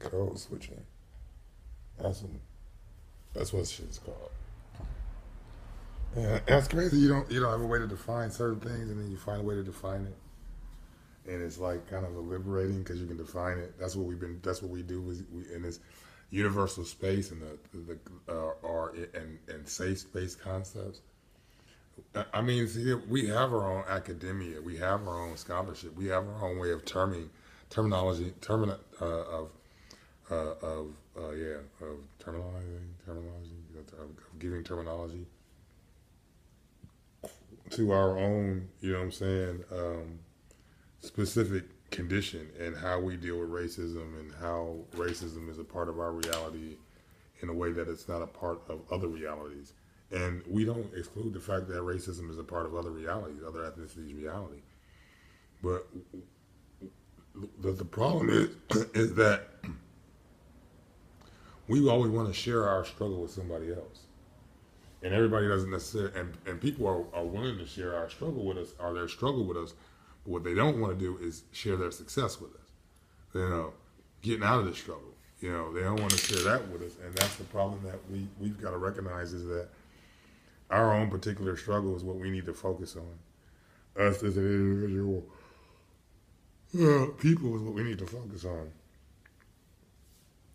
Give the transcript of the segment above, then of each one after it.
Code switching. That's some, that's what shit's called. Yeah, that's crazy. You don't have a way to define certain things, and then you find a way to define it, and it's like kind of liberating because you can define it. That's what we've been. That's what we do. Is we in this universal space and the our and safe space concepts. I mean, see, we have our own academia. We have our own scholarship. We have our own way of terminology, of terminology, of giving terminology to our own, you know what I'm saying, specific condition and how we deal with racism and how racism is a part of our reality in a way that it's not a part of other realities. And we don't exclude the fact that racism is a part of other realities, other ethnicities' reality. But the problem is that we always want to share our struggle with somebody else. And everybody doesn't necessarily, and people are willing to share our struggle with us, or their struggle with us, but what they don't want to do is share their success with us. You know, getting out of the struggle. You know, they don't want to share that with us, and that's the problem that we've got to recognize is that our own particular struggle is what we need to focus on. Us as an individual people is what we need to focus on.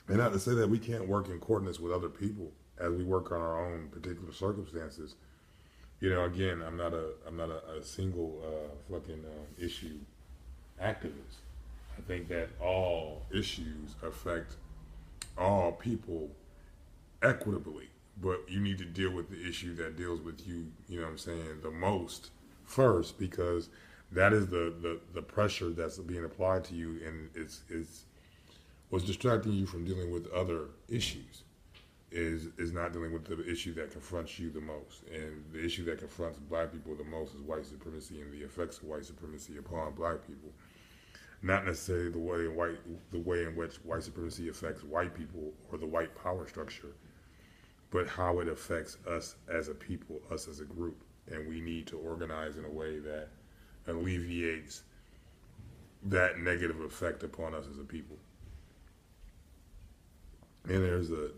And not to say that we can't work in coordinates with other people as we work on our own particular circumstances. You know, again, I'm not a single fucking issue activist. I think that all issues affect all people equitably, but you need to deal with the issue that deals with you. You know what I'm saying? The most first, because that is the pressure that's being applied to you, and it's what's distracting you from dealing with other issues is not dealing with the issue that confronts you the most. And the issue that confronts black people the most is white supremacy and the effects of white supremacy upon black people. Not necessarily the way in which white supremacy affects white people or the white power structure, but how it affects us as a people, us as a group. And we need to organize in a way that alleviates that negative effect upon us as a people. And there's a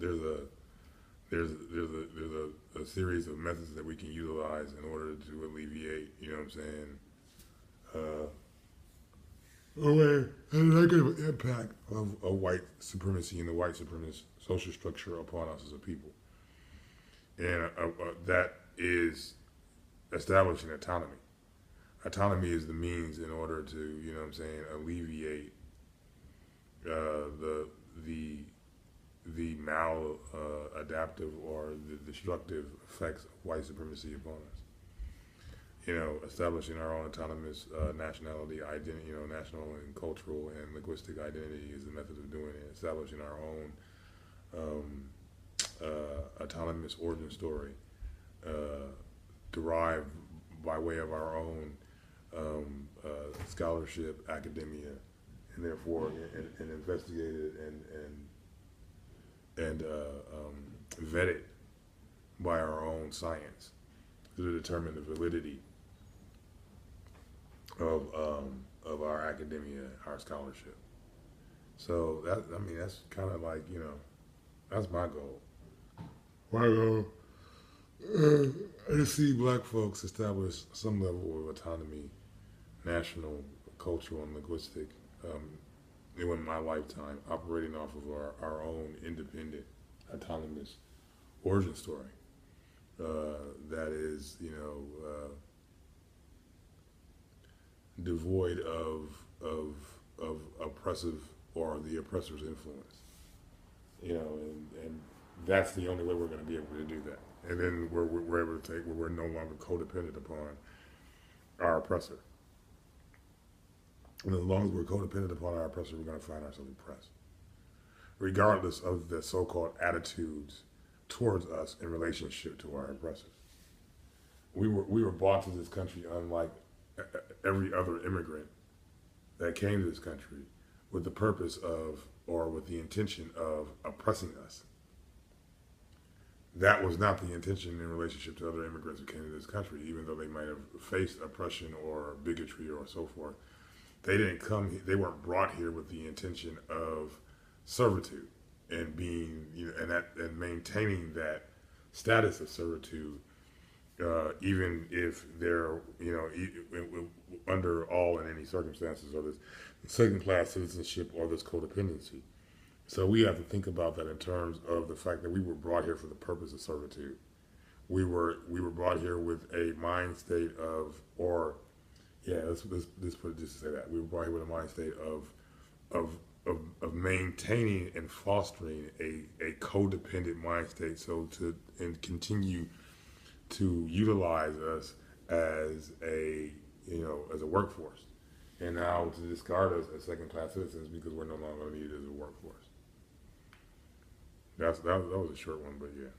series of methods that we can utilize in order to alleviate, you know what I'm saying, a negative impact of white supremacy and the white supremacist social structure upon us as a people. And that is establishing autonomy. Autonomy is the means in order to, you know what I'm saying, alleviate the maladaptive or the destructive effects of white supremacy upon us. You know, establishing our own autonomous nationality, identity, you know, national and cultural and linguistic identity is the method of doing it. Establishing our own autonomous origin story, derived by way of our own scholarship, academia, and therefore and investigated and vetted by our own science to determine the validity of our academia, our scholarship. So that's kind of like, you know, that's my goal. My goal is to see black folks establish some level of autonomy, national, cultural, and linguistic, in my lifetime, operating off of our own independent, autonomous origin story. That is, you know, devoid of oppressive or the oppressor's influence. You know, and that's the only way we're going to be able to do that. And then we're able to take where we're no longer codependent upon our oppressor. And as long as we're codependent upon our oppressor, we're going to find ourselves oppressed, regardless of the so-called attitudes towards us in relationship to our oppressors. We were brought to this country unlike every other immigrant that came to this country with the purpose of, or with the intention of, oppressing us. That was not the intention in relationship to other immigrants who came to this country, even though they might have faced oppression or bigotry or so forth. They didn't come. They weren't brought here with the intention of servitude and being, and maintaining that status of servitude, even if they're, under all and any circumstances, or this second class citizenship or this codependency. So we have to think about that in terms of the fact that we were brought here for the purpose of servitude. We were brought here with a mind state of, or yeah, let's put it just to say that we were brought here with a mind state of maintaining and fostering a codependent mind state, so to and continue to utilize us as a workforce, and now to discard us as second class citizens because we're no longer needed as a workforce. That was a short one, but yeah.